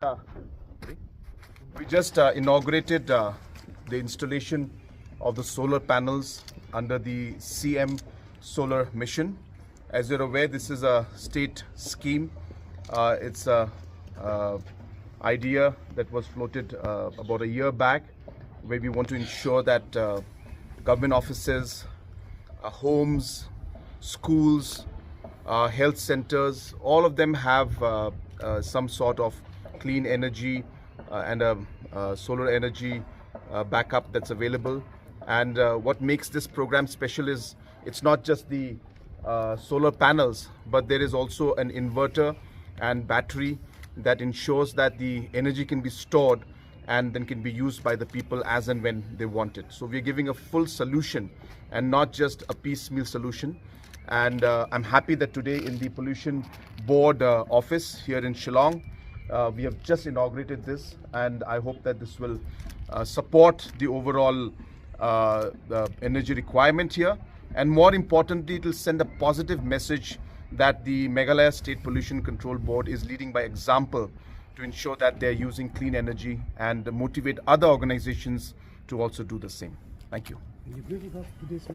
We just inaugurated the installation of the solar panels under the CM Solar Mission. As you're aware, this is a state scheme. It's a idea that was floated about a year back, where we want to ensure that government offices, homes, schools, health centers, all of them have some sort of clean energy and a solar energy backup that's available. And what makes this program special is it's not just the solar panels, but there is also an inverter and battery that ensures that the energy can be stored and then can be used by the people as and when they want it. So we're giving a full solution and not just a piecemeal solution. And I'm happy that today in the pollution board office here in Shillong, we have just inaugurated this, and I hope that this will support the overall the energy requirement here, and more importantly, it will send a positive message that the Meghalaya State Pollution Control Board is leading by example to ensure that they're using clean energy and motivate other organizations to also do the same. Thank you.